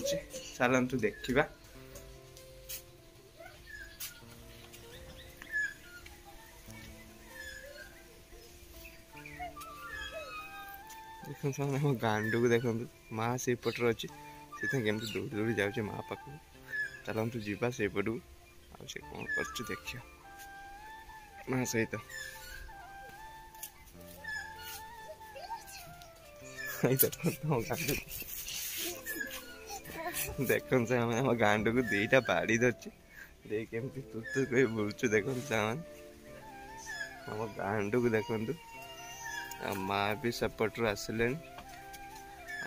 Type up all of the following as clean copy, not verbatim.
କରୁଛି ଚାଲନ୍ତୁ ଦେଖିବା। ଦେଖନ୍ତୁ ସେମାନେ ଆମ ଗାଣ୍ଡୁକୁ ଦେଖନ୍ତୁ, ମା ସେଇପଟରେ ଅଛି, ସେଥିପାଇଁ କେମିତି ଦୌଡ଼ି ଦୌଡ଼ି ଯାଉଛି ମା ପାଖକୁ। ଚାଲନ୍ତୁ ଯିବା ସେଇପଟକୁ, ଆଉ ସେ କ'ଣ କରୁଛୁ ଦେଖିବା ମା ସହିତ। ଦେଖନ୍ତୁ ଆମେ ଆମ ଗାଣ୍ଡୁକୁ ଦିଟା ବାଡ଼ି ଧରିଛୁ, ଦେଇ କେମିତି ତୁ କରି ବୁଲୁଛୁ ଦେଖନ୍ତୁ ସେମାନେ ଆମ ଗାଣ୍ଡୁକୁ ଦେଖନ୍ତୁ। ଆଉ ମା ବି ସେପଟରୁ ଆସିଲେଣି,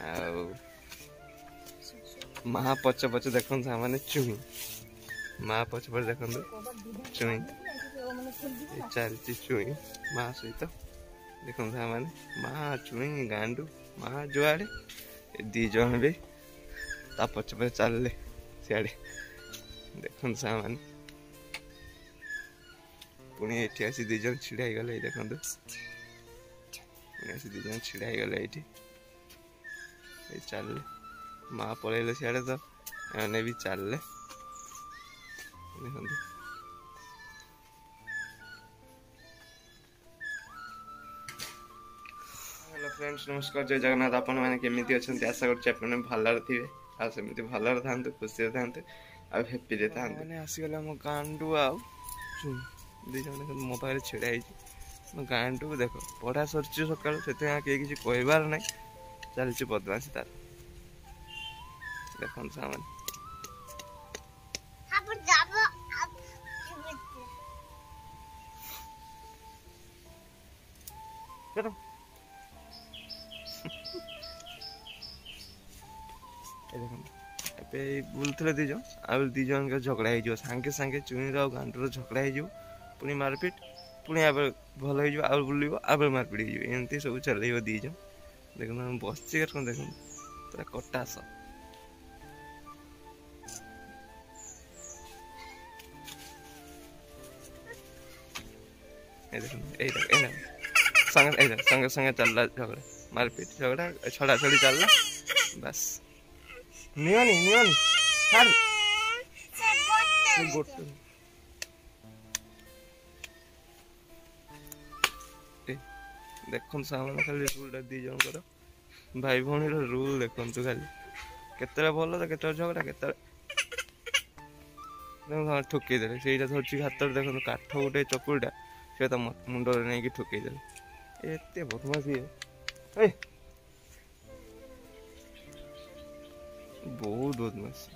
ଆଉ ମା ପଛ ପଛ ଦେଖନ୍ତୁ ସେମାନେ ଚୁଇଁ, ମା ପଛ ପଛ ଦେଖନ୍ତୁ ଚୁଇଁ ଚାଲିଛି, ଚୁଇଁ ମା ସହିତ ଦେଖନ୍ତୁ ସେମାନେ ମା ଚୁଇଁ ଗାଣ୍ଡୁ ମା ଯୁଆଡ଼େ ଏ ଦି ଜଣ ବି ତା ପଛ ପଛ ଚାଲିଲେ ସିଆଡ଼େ। ଦେଖନ୍ତୁ ସେମାନେ ପୁଣି ଏଠି ଆସି ଦି ଜଣ ଛିଡ଼ା ହେଇଗଲେ, ଏଇ ଦେଖନ୍ତୁ ଆସି ଦି ଜଣ ଛିଡ଼ା ହେଇଗଲେ ଏଇଠି, ଏଇ ଚାଲିଲେ ମା ପଳେଇଲେ ସିଆଡ଼େ ତ ଏମାନେ ବି ଚାଲିଲେ ଦେଖନ୍ତୁ। हेलो फ्रेंड्स, नमस्कार, जय जगन्नाथ। आपण मैंने केमिति अछंती आशा करछि आपण भलरे थिबे, आ सेमिति भलरे थांतु, खुशी रे थांतु, आ हैप्पी रे थांतु। माने आसी गेला हम गांडू आ दी जण मोबाइल छेड़ा आइछि। गांडू देखो पढ़ा सरछि सकाळ, सेते के किछि कहबार नै, चलछि बदमाशी तार। देखन सामान अपन जाबो चलो बुलते दी जन आ दी जन का झगड़ा हो सांगे सांगे चुनी गांडूर झगड़ा हो पुणी मारपिट पुणी भल हो बुल मारपिट होमती सब चल दी जन देख बस देख पूरा कटास संगे संगे चलला झगड़ा मारपिट झगड़ा छड़ा छड़ी चलला बस नियोनी नियोनी छाड़ गोटे देखन सामने खाली रूल दी जनकर भाई भौणी रूल देखु खाली केते भल तो केते झगड़ा केते ठुकईदे से धरती हाथ देख काठ गोटे चकुरीटा से मुंडे नहीं ठुकईदे एत बदमाशी बहुत बदमाशी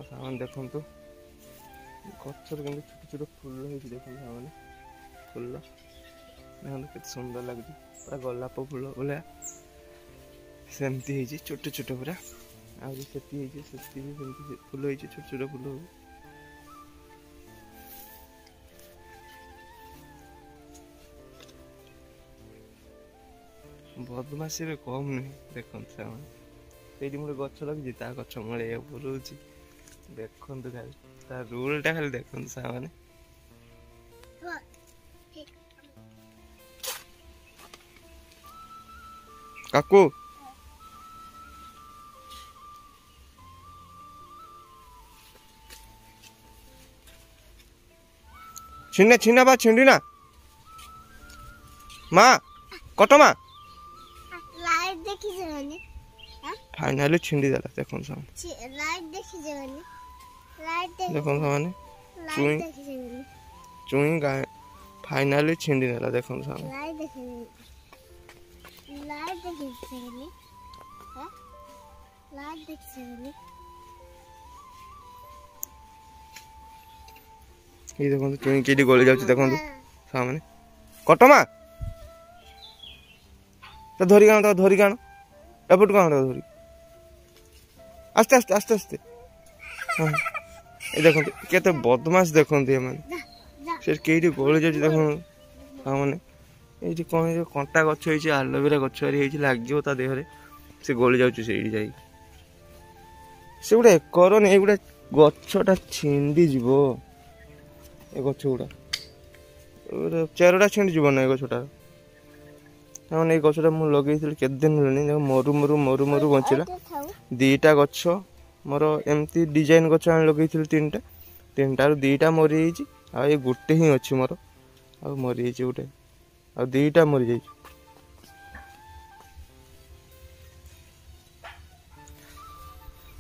सामान देखु गचर के छोट छोट फूल देख फूल देखो के सुंदर लगे पूरा गोलाप फूल भाया सेमती छोट छोट पूरा आगे फूल छोट छोट फूल बदमाशी भी कम नुहे देखते से गोटे गच लगी गच मूले बुलाऊँगी देखु खाली रूलटा खाली देखते सामने काकू छिन्ना छिन्ना बा छिंडी ना माँ कट माँ लाइट देखि जवानी फाइनली छिंडी देला देखन सामने लाइट देखि जवानी लाइट देखन सामने लाइट देखि जवानी चुई गाय फाइनली छिंडी देला देखन सामने लाइट देखि जवानी हां लाइट देखि जवानी ये देखो चुई केडी गली जाउची देखो सामने कटमा तो धरी गाण एपट गाण धरी आस्ते आस्ते आस्ते आस्ते ये देखो केते बदमाश देखते से कई गली जाए देख मैंने ये कौन कंटा गछ हो आलोवेरा गछ लगे ता देहरे से गली जाऊँ से गोटे कर नहीं गोटे गछटा छिंडी जीव ए गछ गुड़ा चेरटा छिंडी जीव ना गछटा ये गछटा मु लगे केते दिन हेलानी मरु मरु मरु मरु बचिला दीटा गछ मोर एमती डिजाइन गछ आनी लगे तीनटा तीनटा दीटा मरी जाइए आ ये गोटे ही अच्छी मोर आ मरी जाइए गोटे आ दीटा मरी जाइए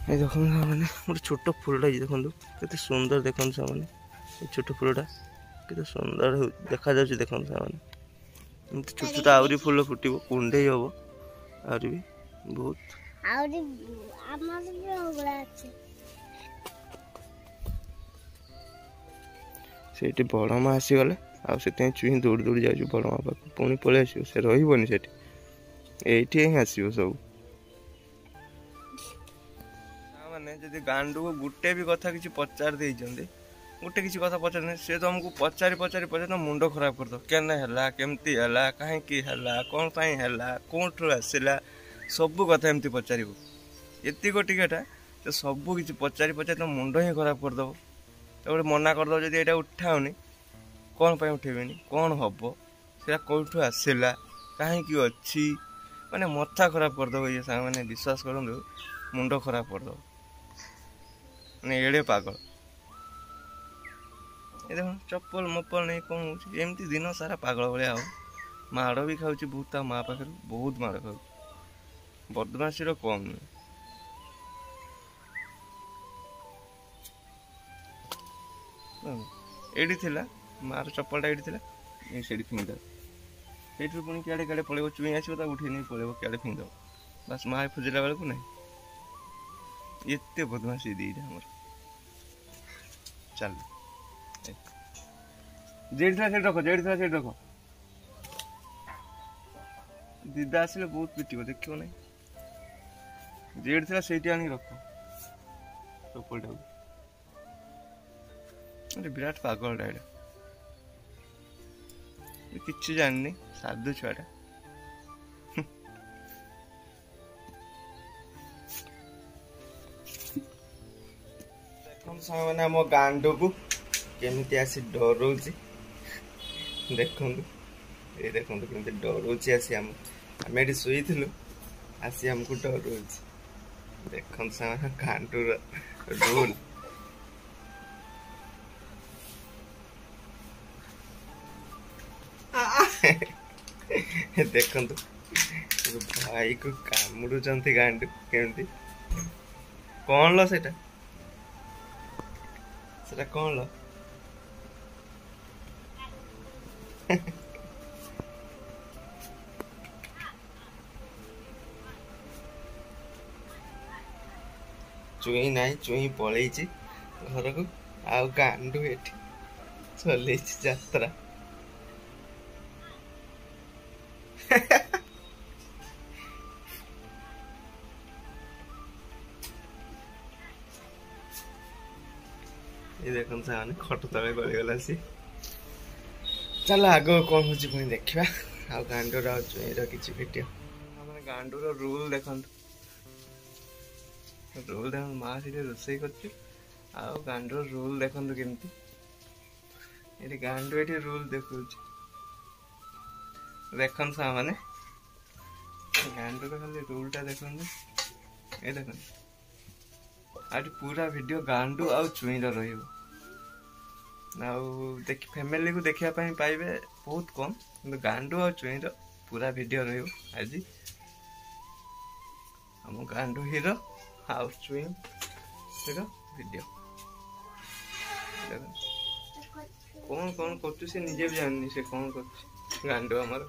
ये देखो मैंने गोटे छोट फूलटा देखो केते सुंदर देखो मैंने छोट फूलटा केते सुंदर देखा जाउछि देखो मैंने एमती छोट छोट आउरी फूल फुटिबो कुंडे हम आउरी भी बहुत आउरी आमार भी होगला अछि सेठी बड़ माँ आसीगले आते चुई दौड़ी दौड़ी जाऊँ बड़ माँ पाक पुणी पलि आस से रही से ही आसो सब मैंने जब गांडू को गोटे भी कथा किसी पचार दे गोटे किसी कथा पचार सी तो हमको पचारि पचारि पचार तो मुंड खराब कर दो केने है केमती है कहीं कौन कौटू आसला सब कथा एमती पचार ये टिकेटा तो सब किसी पचारि पचार तो मुंड ही खराब करदेव तो मना करदे जब यहाँ उठाओनी कौन पर उठेबी कौन हम से कौटू आसला कहीं अच्छी माने मथा खराब करदेव ये सांग मैंने विश्वास करूँ मुंड खराब करदेव मैंने एड़े पागल ये देख चप्पल मप्पल नहीं कौन होमती दिन सारा पागल भाया हो माड़ भी खाऊँ बहुत माँ पाखे बहुत माड़ खाऊ बदमाशी कम नुह एडी थिला मार चप्पलटा एडी थिला ये सेडी फिंगदा सेठी पुणी क्या क्या पड़े चुई आसो तो उठे नहीं पड़े क्या फिंगद बस माँ खोजला बेलू ना एत बदमाशी दीटा हमर चल जेडी था सेठ रख जेडी था सेठ रख दीदा आसिले बहुत पिटिब देखियो ना जेडी था सेठी आनी रख चप्पलटा अरे विराट पागल डायरा किसी जाननी साधु छुआटा देखो मैंने आम गांडू को केमी आसी डरौच देखु ये देखो केमी डरौच आसी आम ये शुईलु आसी आमको डरौच देखो गांडूर रूल देखु भाई को कामुड़ुंट गांडू केमती कौन लो सेटा कौन लो चुई नाई चुई पलि घर को आ गांडू ये चल जात्रा ये देख खट तले गलीगला सी चल आग कौन हो पुणी देखा आ गांडूर चुईर किसी भिडियो मैंने गांडूर रूल देख रूल देख माँ से रोसे कर गांडूर रूल देखु केमती ये गांडू ये रूल देखु देखन सा माने गांडूर खाली रूलटा देखन ये देखन आज पूरा वीडियो गांडू आ चुईर रहिबो देख फैमिली को देखिया पाई पाइबे बहुत कम किंतु गांडू आ चुईर पूरा वीडियो रहिबो आज हम गांडू हीरो आ चुई हीरो वीडियो कौन कौन कर से निजे भी जाननी से कौन कर गांडू आमर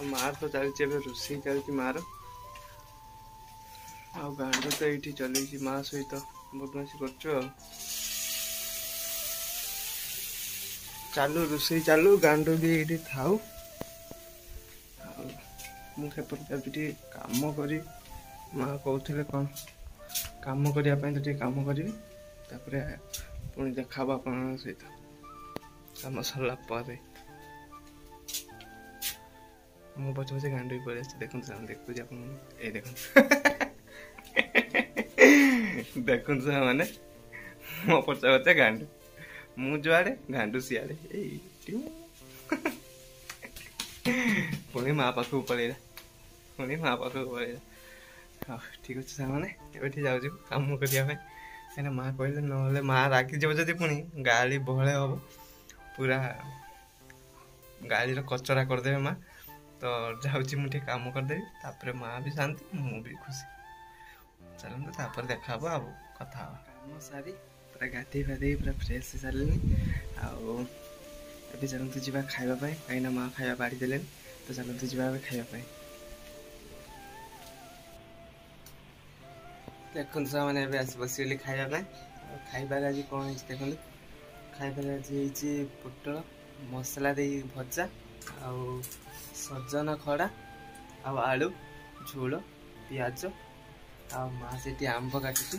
मार तो चलती रोसे चलती मार आ गांडू तो ये चलती माँ सहित बदमाशी कर चालू रोसे चालू गांडू भी ये थाऊ मुझे काम करी माँ कहते कौन काम करने तो काम करी पुणी देखा आप सहित काम सरला मो पचे पचे गांडू भी पड़े देखो देखु ये देख देखु मैंने मो पचे पचे गांडू मु जुआड़े गांडू सियाड़े पुणी माँ पाखक पलैला पुणी माँ पाखक पलैला। हाँ ठीक अच्छे सामने ये जाऊँ कम करने कहीं माँ कहले ना माँ रागी जब जब पुणी गाड़ी बहले हम पूरा गाड़ी कचरा करदे माँ तो जाऊँगी मुझे काम करदेवी तापर माँ भी शांति मु भी खुशी। चलते तापर देखा अब कथा काम सारी पूरा गाधे फाधे पूरा फ्रेश सारे आए चलते जावा खावाई कहीं माँ खावा बाड़ी दे तो चलते जावा खावाई। देखते मैंने आस बसगली खावाई खाइबार आज कौन है देखते खाइबार आज पोटल मसला दे भजा आउ सजन खड़ा आलू झोल पियाज आ माँ से आंब काटुची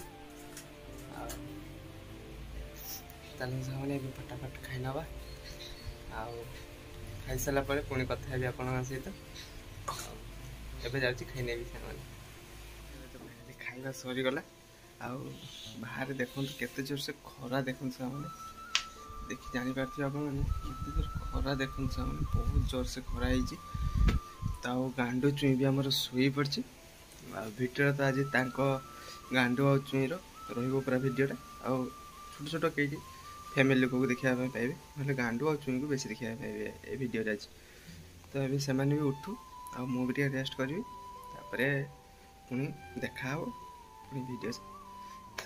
मैंने फटाफट खाई नवा खाई सारा पर पुणी कथा आपण सहित एवं जाऊँगी खाई नेबी सामने खाଇବା सरीगला बाहर देखो केते जोर से खरा देखो सामने देखी जापर केते जोर खरा देखो सामने बहुत जोर से खरा है गांडू चुई भी आमर शोई पड़ी भिडियो तो आज गांडू आ चुईर पूरा भिडियोटा आउ छोट छोट कई फैमिली लोक देखा पाइबे ना गांडू आ चुई को बेसी देखा पाइबे ये भिडियो आज तो ये से भी उठू आ मुझे रेस्ट करी पुणी देखा पुणी वीडियो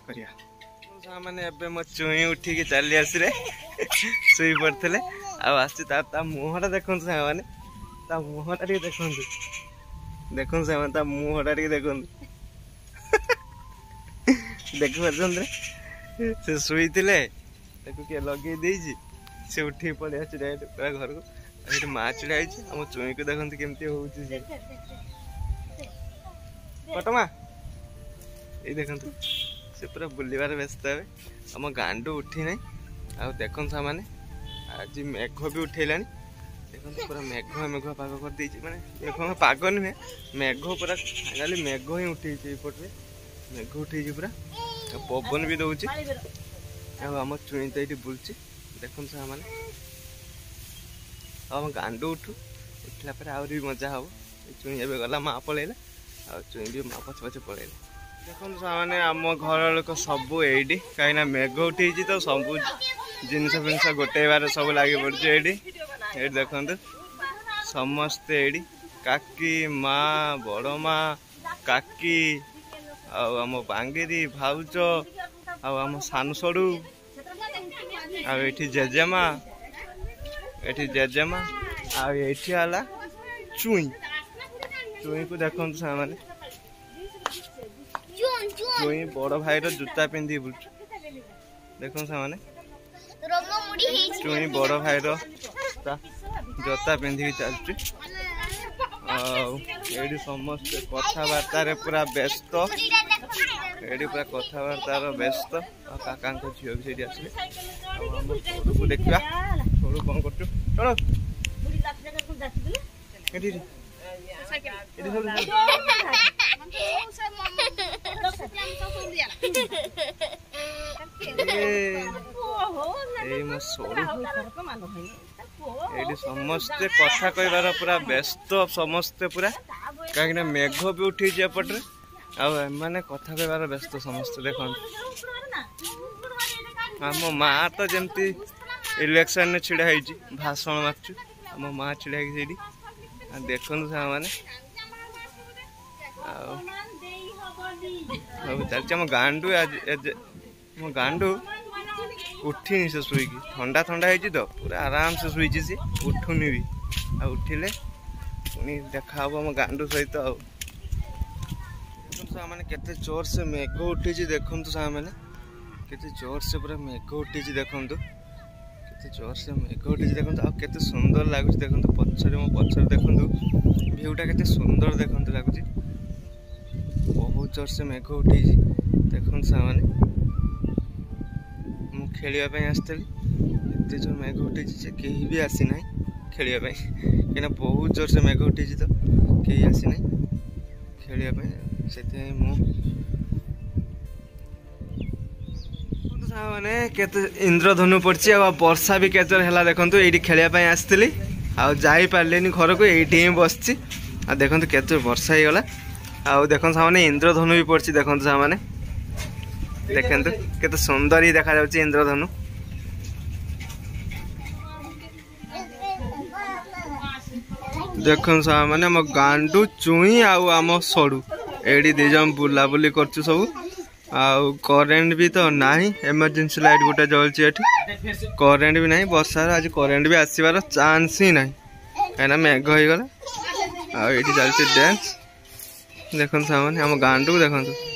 करिया मैंने एबे मो चुई उठिकी चली आसरे शुई पड़ते आसी मुहटा देखो मैंने मुहटा देखो देखो से मुहटा देखो देख पारे से शुई थे किए लगे से उठी पड़े आस पूरा घर को माँ चिड़ा आम चुई को देखते केमती हो पटमा ये देखते से पूरा बुलवार व्यस्त है आम गांडू उठी ना आ देखो मैंने आज मेघ भी उठेला देखो पूरा मेघ मेघ पाग कर मैंने मेघ पाग नुहे मेघ पूरा फाइनाली मेघ ही उठे पटे मेघ उठे पूरा पवन भी दौर आम चुई तो ये बुलची देखो मैंने आम गांडू उठू उठला आहरी मजा हम चुई ए गला माँ पलैला आ चुई भी माँ पछ पछ पलैला देखो मैंने आम घर लोक सब ये कहीं मेघ उठी तो सब जिनस फिनस गोटेबार सब लगे पड़े ये देखो समस्ते ये काकी माँ बड़ माँ काकी आम बांगेरी भाउज आम सान सड़ू आठी जेजेमा ये जेजेमा आला चुई चुई को देखो मैंने चुई बड़ भाई जूता पिंधि बुल देखो मैंने चुई बड़ भाई जूता पिंधिकी चलती समस्त कथबार्ता पूरा व्यस्त ये पूरा कथबार्तार व्यस्त काका झील भी से आसले को देखा छोड़ू कौन कर समस्ते कथा कहबार पूरा व्यस्त समस्ते पूरा कहीं मेघ भी उठी एपटे आने कथा कहबार व्यस्त समस्ते देख आम माँ तो जमती इलेक्शन में छिड़ा भाषण मार्चु आम माँ छिड़ा देखु मैंने चलती आम गांडू मो गांडू उठिनी से शुईकी ठंडा ठंडा है तो पूरा आराम से शुई सी उठुनी भी आ उठिले पुणी देखा हम आम गांडू सहित मैंने केते जोर से मेघ उठी देखु मैंने केते जोर से पूरा मेघ उठी देखु केते जोर से मेघ उठी देखु आते सुंदर लगुच देखो पछरे मो पछरे देखु भ्यूटा केते सुंदर देखु लगुच बहुत जोर से मेघ उठी देखु मैंने खेलवाई आसती एत जोर मेघ उठी कहीं भी आसी ना खेलवाई कहीं बहुत जोर से मेघ उठी तो कहीं आसी ना खेलवाई से मैंने केते इंद्रधनु पड़ी वर्षा भी केते है देखो ये खेलवाई आसती आउ जाई पारलेनी घर को एठी ही बसची आ देखंतु केते वर्षा ही गला आउ देखंतु सामने इंद्रधनु भी पड़ची देखंतु सामने देखंतु केते सुंदर ही देखा जाउची इंद्रधनु देखन सामने आम गांडू चुई आम सड़ू एडी दी जम बुला बुली करछु सब आउ करेंट भी तो नाही इमरजेंसी लाइट गोटे जलची एठी करेंट भी नहीं वर्षा आज करेंट भी आसीबार चांस ही नहीं कहीं मेघ हो गला आ एठी चलची डांस देखन सामने आम गांडू देखंतु